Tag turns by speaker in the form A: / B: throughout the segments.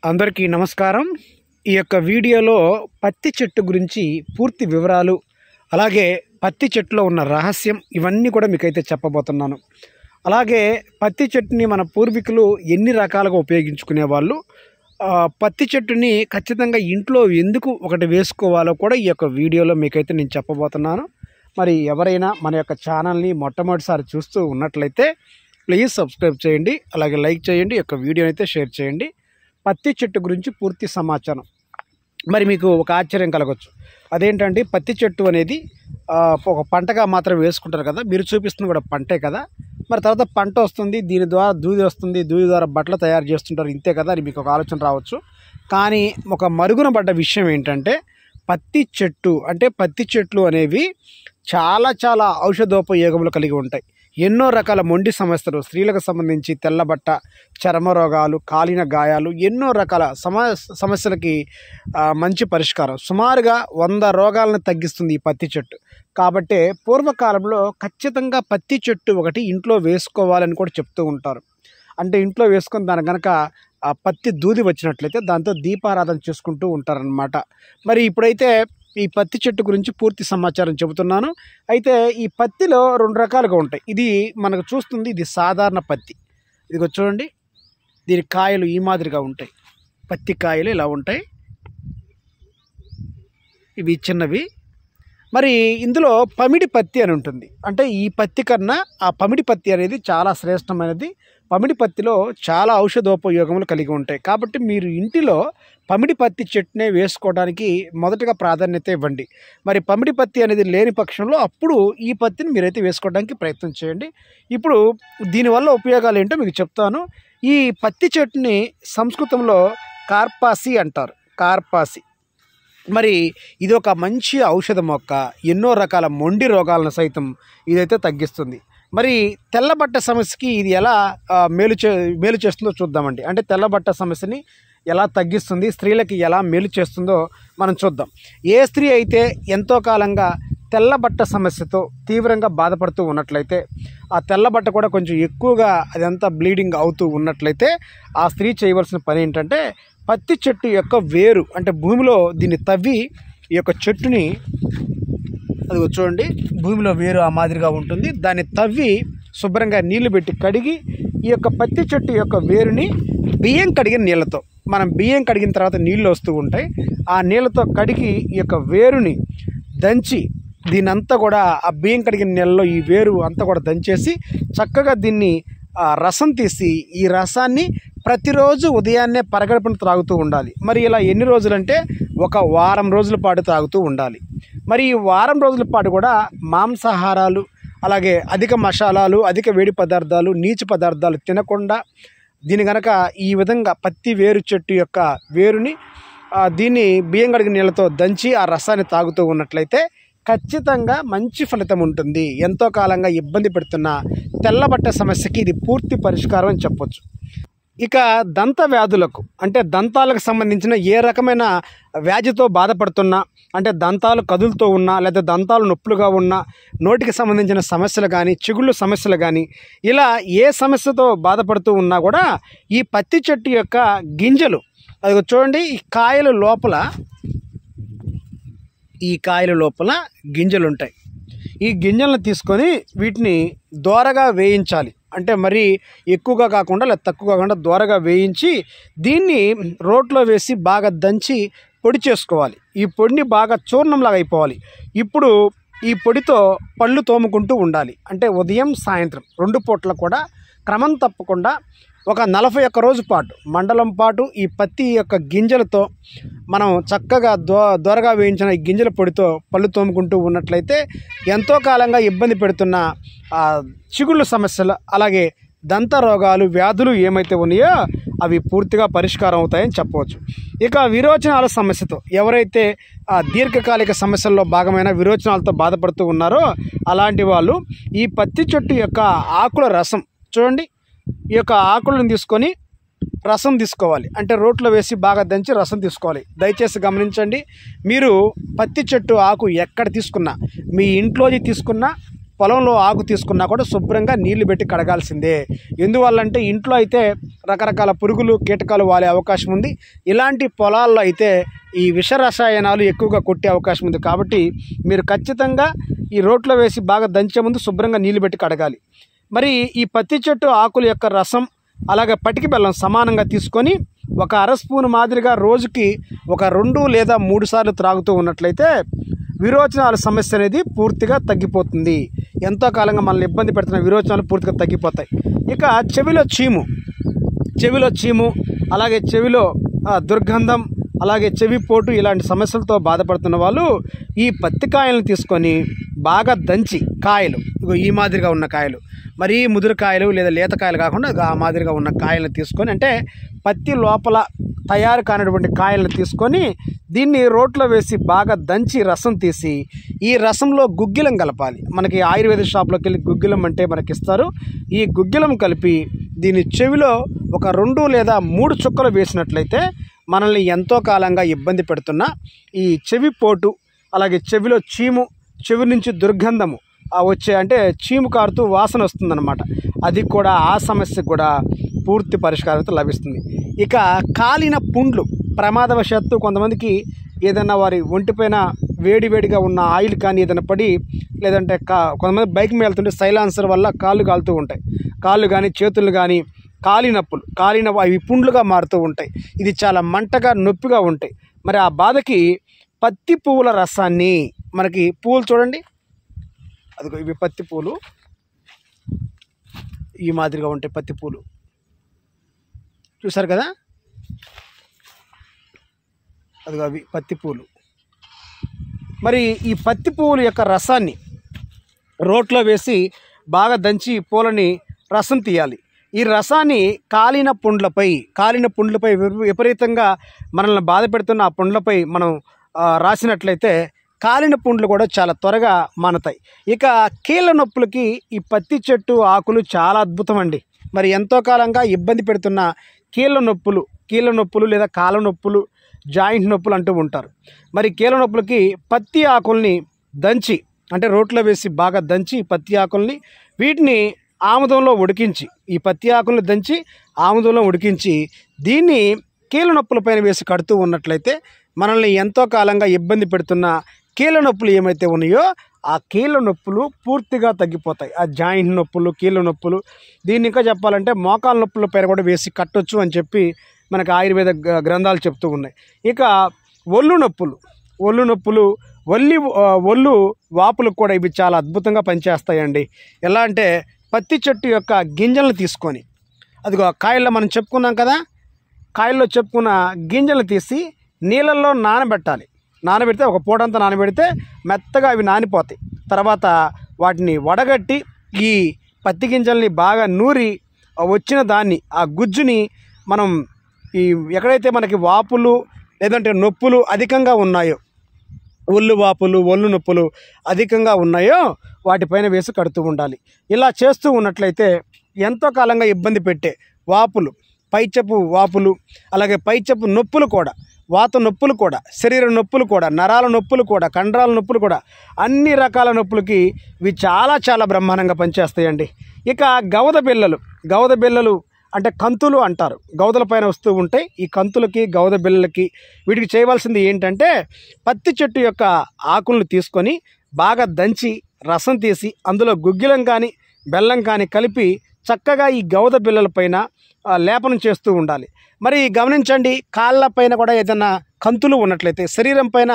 A: అందరికీ నమస్కారం। ఈ యొక్క వీడియోలో పత్తి చెట్టు గురించి పూర్తి వివరాలు, అలాగే పత్తి చెట్టులో ఉన్న రహస్యం ఇవన్నీ కూడా మీకైతే చెప్పబోతున్నాను। అలాగే పత్తి చెట్టుని మన పూర్వీకులు ఎన్ని రకాలుగా ఉపయోగించుకునేవాళ్ళు, పత్తి చెట్టుని ఖచ్చితంగా ఇంట్లో ఎందుకు ఒకటి వేసుకోవాలో కూడా ఈ యొక్క వీడియోలో మీకైతే నేను చెప్పబోతున్నాను। మరి ఎవరైనా మన యొక్క ఛానల్ని మొట్టమొదటిసారి చూస్తూ ఉన్నట్లయితే ప్లీజ్ సబ్స్క్రైబ్ చేయండి, అలాగే లైక్ చేయండి, ఈ యొక్క వీడియోని అయితే షేర్ చేయండి। పత్తి చెట్టు గురించి పూర్తి సమాచారం। మరి మీకు ఒక ఆశ్చర్యం కలగవచ్చు, అదేంటంటే పత్తి చెట్టు అనేది ఒక పంటగా మాత్రం వేసుకుంటారు కదా, మీరు చూపిస్తుంది కూడా పంటే కదా, మరి తర్వాత పంట వస్తుంది, దీని ద్వారా దూది వస్తుంది, దూది ద్వారా బట్టలు తయారు చేస్తుంటారు, ఇంతే కదా అని మీకు ఒక ఆలోచన రావచ్చు। కానీ ఒక మరుగున పడ్డ విషయం ఏంటంటే పత్తి చెట్టు అంటే పత్తి చెట్లు అనేవి చాలా ఔషధోపయోగములు కలిగి ఉంటాయి। ఎన్నో రకాల మొండి సమస్యలు, స్త్రీలకు సంబంధించి తెల్లబట్ట, చర్మ రోగాలు, కాలిన గాయాలు, ఎన్నో రకాల సమస్యలకి మంచి పరిష్కారం। సుమారుగా 100 రోగాలను తగ్గిస్తుంది ఈ పత్తి చెట్టు। కాబట్టి పూర్వకాలంలో ఖచ్చితంగా పత్తి చెట్టు ఒకటి ఇంట్లో వేసుకోవాలని కూడా చెప్తూ ఉంటారు। అంటే ఇంట్లో వేసుకొని దాని కనుక పత్తి దూది వచ్చినట్లయితే దాంతో దీపారాధన చేసుకుంటూ ఉంటారనమాట। మరి ఇప్పుడైతే ఈ పత్తి చెట్టు గురించి పూర్తి సమాచారం చెబుతున్నాను। అయితే ఈ పత్తిలో 2 రకాలుగా ఉంటాయి। ఇది మనకు చూస్తుంది, ఇది సాధారణ పత్తి, ఇదిగో చూడండి, దీని కాయలు ఈ మాదిరిగా ఉంటాయి, పత్తి కాయలు ఇలా ఉంటాయి, ఇవి చిన్నవి। మరి ఇందులో పమిడి పత్తి అని ఉంటుంది, అంటే ఈ పత్తి కన్నా ఆ పమిడి పత్తి అనేది చాలా శ్రేష్టమైనది। పమిడి పత్తిలో చాలా ఔషధోపయోగములు కలిగి ఉంటాయి, కాబట్టి మీరు ఇంటిలో పమిడి పత్తి చెట్టునే వేసుకోవడానికి మొదటగా ప్రాధాన్యత ఇవ్వండి। మరి పమిడి పత్తి అనేది లేని పక్షంలో అప్పుడు ఈ పత్తిని మీరైతే వేసుకోవడానికి ప్రయత్నం చేయండి। ఇప్పుడు దీనివల్ల ఉపయోగాలు ఏంటో మీకు చెప్తాను। ఈ పత్తి చెట్టుని సంస్కృతంలో కార్పాసి అంటారు, కార్పాసి। మరి ఇది ఒక మంచి ఔషధ మొక్క, ఎన్నో రకాల మొండి రోగాలను సైతం ఇదైతే తగ్గిస్తుంది। మరి తెల్లబట్ట సమస్యకి ఇది ఎలా మేలు చేస్తుందో చూద్దామండి। అంటే తెల్లబట్ట సమస్యని ఎలా తగ్గిస్తుంది, స్త్రీలకి ఎలా మేలు చేస్తుందో మనం చూద్దాం। ఏ స్త్రీ అయితే ఎంతో కాలంగా తెల్లబట్ట సమస్యతో తీవ్రంగా బాధపడుతూ ఉన్నట్లయితే, ఆ తెల్లబట్ట కూడా కొంచెం ఎక్కువగా అదంతా బ్లీడింగ్ అవుతూ ఉన్నట్లయితే ఆ స్త్రీ చేయవలసిన పని ఏంటంటే పత్తి చెట్టు యొక్క వేరు, అంటే భూమిలో దీన్ని తవ్వి ఈ యొక్క చెట్టుని, అది చూడండి భూమిలో వేరు ఆ మాదిరిగా ఉంటుంది, దాన్ని తవ్వి శుభ్రంగా నీళ్లు పెట్టి కడిగి ఈ యొక్క పత్తి చెట్టు యొక్క వేరుని బియ్యం కడిగిన నీళ్ళతో, మనం బియ్యం కడిగిన తర్వాత నీళ్ళు వస్తూ ఉంటాయి, ఆ నీళ్ళతో కడిగి ఈ యొక్క వేరుని దంచి, దీనంతా కూడా ఆ బియ్యం కడిగిన నీళ్ళలో ఈ వేరు అంతా కూడా దంచేసి చక్కగా దీన్ని రసం తీసి ఈ రసాన్ని ప్రతిరోజు ఉదయాన్నే పరగడుపున త్రాగుతూ ఉండాలి। మరి ఇలా ఎన్ని రోజులంటే ఒక వారం రోజుల పాటు తాగుతూ ఉండాలి। మరి ఈ వారం రోజుల పాటు కూడా మాంసాహారాలు, అలాగే అధిక మసాలాలు, అధిక వేడి పదార్థాలు, నీచు పదార్థాలు తినకుండా దీని కనుక ఈ విధంగా పత్తి వేరు చెట్టు యొక్క వేరుని దీన్ని బియ్యం కడిగిన నీళ్ళతో దంచి ఆ రసాన్ని తాగుతూ ఉన్నట్లయితే ఖచ్చితంగా మంచి ఫలితం ఉంటుంది। ఎంతో కాలంగా ఇబ్బంది పెడుతున్న తెల్లబట్ట సమస్యకి ఇది పూర్తి పరిష్కారం అని చెప్పొచ్చు। ఇక దంత వ్యాధులకు, అంటే దంతాలకు సంబంధించిన ఏ రకమైన వ్యాధితో బాధపడుతున్నా, అంటే దంతాలు కదులుతూ ఉన్నా, లేదా దంతాలు నొప్పులుగా ఉన్నా, నోటికి సంబంధించిన సమస్యలు కానీ, చిగుళ్ళు సమస్యలు కానీ, ఇలా ఏ సమస్యతో బాధపడుతూ ఉన్నా కూడా ఈ పత్తి చెట్టు యొక్క గింజలు, అది చూడండి, ఈ కాయల లోపల గింజలు ఉంటాయి। ఈ గింజలను తీసుకొని వీటిని దోరగా వేయించాలి, అంటే మరీ ఎక్కువగా కాకుండా లేదా తక్కువ కాకుండా దోరగా వేయించి దీన్ని రోట్లో వేసి బాగా దంచి పొడి చేసుకోవాలి। ఈ పొడిని బాగా చూర్ణంలాగా అయిపోవాలి। ఇప్పుడు ఈ పొడితో పళ్ళు తోముకుంటూ ఉండాలి, అంటే ఉదయం సాయంత్రం 2 పూట్ల కూడా క్రమం తప్పకుండా ఒక 41 రోజు పాటు, మండలం పాటు ఈ పత్తి యొక్క గింజలతో మనం చక్కగా దోరగా వేయించిన ఈ గింజల పొడితో పళ్ళు తోముకుంటూ ఉన్నట్లయితే ఎంతో కాలంగా ఇబ్బంది పెడుతున్న చిగుళ్ళ సమస్యలు, అలాగే దంత రోగాలు, వ్యాధులు ఏమైతే ఉన్నాయో అవి పూర్తిగా పరిష్కారం అవుతాయని చెప్పవచ్చు। ఇక విరోచనాల సమస్యతో ఎవరైతే దీర్ఘకాలిక సమస్యల్లో భాగమైన విరోచనాలతో బాధపడుతూ ఉన్నారో అలాంటి వాళ్ళు ఈ పత్తి చెట్టు యొక్క ఆకుల రసం, చూడండి, ఈ యొక్క ఆకులను తీసుకొని రసం తీసుకోవాలి, అంటే రోట్లో వేసి బాగా దంచి రసం తీసుకోవాలి। దయచేసి గమనించండి, మీరు పత్తి చెట్టు ఆకు ఎక్కడ తీసుకున్నా, మీ ఇంట్లోది తీసుకున్నా, పొలంలో ఆకు తీసుకున్నా కూడా శుభ్రంగా నీళ్లు పెట్టి కడగాల్సిందే. ఎందువల్లంటే ఇంట్లో అయితే రకరకాల పురుగులు కీటకాలు వాలే అవకాశం ఉంది. ఇలాంటి పొలాల్లో అయితే ఈ విష రసాయనాలు ఎక్కువగా కొట్టే అవకాశం ఉంది. కాబట్టి మీరు ఖచ్చితంగా ఈ రోట్లో వేసి బాగా దంచే ముందు శుభ్రంగా నీళ్లు పెట్టి కడగాలి. మరి ఈ పత్తి చెట్టు ఆకుల యొక్క రసం అలాగే పటికి బెల్లం సమానంగా తీసుకొని ఒక అర స్పూన్ మాదిరిగా రోజుకి ఒక 2 లేదా 3 సార్లు త్రాగుతూ ఉన్నట్లయితే విరోచనాల సమస్య అనేది పూర్తిగా తగ్గిపోతుంది. ఎంతో కాలంగా మనల్ని ఇబ్బంది పెడుతున్న విరోచనాలు పూర్తిగా తగ్గిపోతాయి. ఇక చెవిలో చీము అలాగే చెవిలో దుర్గంధం అలాగే చెవిపోటు ఇలాంటి సమస్యలతో బాధపడుతున్న వాళ్ళు ఈ పత్తి కాయలను తీసుకొని బాగా దంచి కాయలు ఈ మాదిరిగా ఉన్న కాయలు, మరీ ముదురుకాయలు లేదా లేతకాయలు కాకుండా ఆ మాదిరిగా ఉన్న కాయలను తీసుకొని, అంటే పత్తి లోపల తయారు కానటువంటి కాయలను తీసుకొని దీన్ని రోట్లో వేసి బాగా దంచి రసం తీసి ఈ రసంలో గుగ్గిలం కలపాలి. మనకి ఆయుర్వేద షాప్లోకి వెళ్ళి గుగ్గిలం అంటే మనకి ఇస్తారు. ఈ గుగ్గిలం కలిపి దీని చెవిలో ఒక 2 లేదా 3 చుక్కలు వేసినట్లయితే మనల్ని ఎంతో కాలంగా ఇబ్బంది పెడుతున్న ఈ చెవిపోటు అలాగే చెవిలో చీము, చెవి నుంచి దుర్గంధము వచ్చే అంటే చీము కారుతూ వాసన వస్తుందన్నమాట, అది కూడా ఆ సమస్యకు కూడా పూర్తి పరిష్కారంతో లభిస్తుంది. ఇక కాలిన పుండ్లు ప్రమాదవశాత్తు కొంతమందికి ఏదైనా వారి ఒంటిపైన వేడివేడిగా ఉన్న ఆయిల్ కానీ ఏదైనా పడి, లేదంటే కొంతమంది బైక్ మీద వెళ్తుంటే సైలాన్సర్ వల్ల కాళ్ళు కాలుతూ ఉంటాయి. కాళ్ళు కానీ చేతులు కానీ కాలిన అవి పుండ్లుగా మారుతూ ఉంటాయి. ఇది చాలా మంటగా నొప్పిగా ఉంటాయి. మరి ఆ బాధకి పత్తి పువ్వుల రసాన్ని, మనకి పువ్వులు చూడండి, అదిగో ఇవి పత్తి పూలు ఈ మాదిరిగా ఉంటాయి. పత్తి పూలు చూసారు కదా, అదిగో అవి పత్తి పూలు. మరి ఈ పత్తి పువ్వుల యొక్క రసాన్ని రోట్లో వేసి బాగా దంచి పూలని రసం తీయాలి. ఈ రసాన్ని కాలిన పుండ్లపై విపరీతంగా మనల్ని బాధ పెడుతున్న ఆ పుండ్లపై మనం రాసినట్లయితే కాలిన పుండ్లు కూడా చాలా త్వరగా మానతాయి. ఇక కీళ్ళ నొప్పులకి ఈ పత్తి చెట్టు ఆకులు చాలా అద్భుతం అండి. మరి ఎంతో కాలంగా ఇబ్బంది పెడుతున్న కీళ్ళ నొప్పులు లేదా కాళ్ళ నొప్పులు, జాయింట్ నొప్పులు అంటూ ఉంటారు. మరి కీళ్ళ నొప్పులకి పత్తి ఆకుల్ని దంచి, అంటే రోట్లో వేసి బాగా దంచి పత్తి ఆకుల్ని వీటిని ఆముదంలో ఉడికించి, ఈ పత్తి ఆకుల్ని దంచి ఆముదంలో ఉడికించి దీన్ని కీళ్ళ నొప్పులపైన వేసి కడుతూ ఉన్నట్లయితే మనల్ని ఎంతో కాలంగా ఇబ్బంది పెడుతున్న కీళ్ళ నొప్పులు ఏమైతే ఉన్నాయో ఆ కీళ్ళ నొప్పులు పూర్తిగా తగ్గిపోతాయి. ఆ జాయింట్ నొప్పులు, కీళ్ళ నొప్పులు, దీన్ని ఇంకా చెప్పాలంటే మోకాల నొప్పుల పైన కూడా వేసి కట్టొచ్చు అని చెప్పి మనకు ఆయుర్వేద గ్రంథాలు చెప్తూ ఉన్నాయి. ఇక ఒళ్ళు నొప్పులు, ఒళ్ళు వాపులకు కూడా ఇవి చాలా అద్భుతంగా పనిచేస్తాయండి. ఎలా అంటే పత్తి చెట్టు యొక్క గింజలను తీసుకొని, అదిగో కాయల్లో మనం చెప్పుకున్నాం కదా, కాయల్లో చెప్పుకున్న గింజలు తీసి నీళ్ళల్లో నానబెడితే ఒక పూటంతా నానబెడితే మెత్తగా అవి నానిపోతాయి. తర్వాత వాటిని వడగట్టి ఈ పత్తి గింజల్ని బాగా నూరి వచ్చిన దాన్ని, ఆ గుజ్జుని మనం ఈ ఎక్కడైతే మనకి వాపులు లేదంటే నొప్పులు అధికంగా ఉన్నాయో, ఒళ్ళు వాపులు, ఒళ్ళు నొప్పులు అధికంగా ఉన్నాయో వాటిపైన వేసి కడుతూ ఉండాలి. ఇలా చేస్తూ ఉన్నట్లయితే ఎంతో కాలంగా ఇబ్బంది పెట్టే వాపులు, పైచెప్పు వాపులు, అలాగే పైచెప్పు నొప్పులు కూడా, వాత నొప్పులు కూడా, శరీర నొప్పులు కూడా, నరాల నొప్పులు కూడా, కండరాల నొప్పులు కూడా, అన్ని రకాల నొప్పులకి ఇవి చాలా చాలా బ్రహ్మాండంగా పనిచేస్తాయండి. ఇక గవద బిళ్ళలు అంటే కంతులు అంటారు, గవదల పైన వస్తూ ఉంటాయి. ఈ కంతులకి గవద బిళ్ళలకి వీటికి చేయవలసింది ఏంటంటే పత్తి చెట్టు యొక్క ఆకులను తీసుకొని బాగా దంచి రసం తీసి అందులో గుగ్గిలం కానీ బెల్లం కానీ కలిపి చక్కగా ఈ గవద బిళ్ళల పైన లేపనం చేస్తూ ఉండాలి. మరి గమనించండి, కాళ్ళ పైన కూడా ఏదైనా కంతులు ఉన్నట్లయితే, శరీరం పైన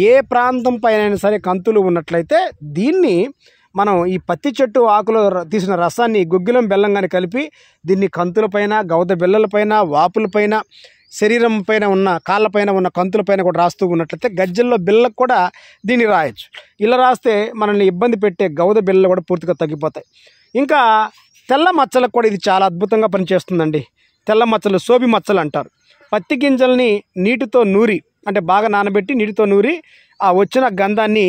A: ఏ ప్రాంతం పైన సరే కంతులు ఉన్నట్లయితే దీన్ని మనం ఈ పత్తి చెట్టు ఆకులో తీసిన రసాన్ని గుగ్గిలం బెల్లం కానీ కలిపి దీన్ని కంతులపైన, గవద బిళ్ళలపైన, వాపులపైన, శరీరం పైన ఉన్న కాళ్ళపైన ఉన్న కంతులపైన కూడా రాస్తూ ఉన్నట్లయితే గజ్జల్లో బిళ్ళకు కూడా దీన్ని రాయొచ్చు. ఇలా రాస్తే మనల్ని ఇబ్బంది పెట్టే గవద బిళ్ళలు కూడా పూర్తిగా తగ్గిపోతాయి. ఇంకా తెల్ల మచ్చలకు కూడా ఇది చాలా అద్భుతంగా పనిచేస్తుందండి. తెల్ల మచ్చలు, సోబి మచ్చలు అంటారు. పత్తి గింజల్ని నీటితో నూరి, అంటే బాగా నానబెట్టి నీటితో నూరి ఆ వచ్చిన గంధాన్ని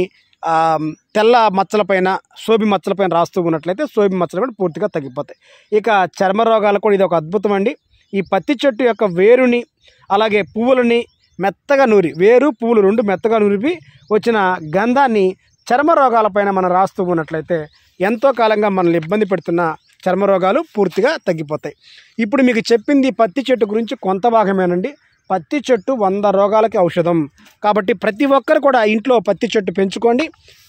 A: తెల్ల మచ్చలపైన, సోబి మచ్చలపైన రాస్తూ ఉన్నట్లయితే సోబి మచ్చలు కూడా పూర్తిగా తగ్గిపోతాయి. ఇక చర్మ రోగాలకు కూడా ఇది ఒక అద్భుతం అండి. ఈ పత్తి చెట్టు యొక్క వేరుని అలాగే పువ్వులని మెత్తగా నూరి, వేరు పువ్వులు 2 మెత్తగా నూరి వచ్చిన గంధాన్ని చర్మ రోగాలపైన మనం రాస్తూ ఉన్నట్లయితే ఎంతో కాలంగా మనల్ని ఇబ్బంది పెడుతున్న చర్మ రోగాలు పూర్తిగా తగ్గిపోతాయి. ఇప్పుడు మీకు చెప్పింది పత్తి చెట్టు గురించి కొంత భాగమేనండి. పత్తి చెట్టు 100 రోగాలకి ఔషధం. కాబట్టి ప్రతి ఒక్కరు కూడా ఇంట్లో పత్తి చెట్టు పెంచుకోండి.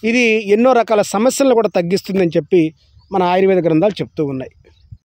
A: ఇది ఎన్నో రకాల సమస్యలను కూడా తగ్గిస్తుందని చెప్పి మన ఆయుర్వేద గ్రంథాలు చెప్తూ ఉన్నాయి.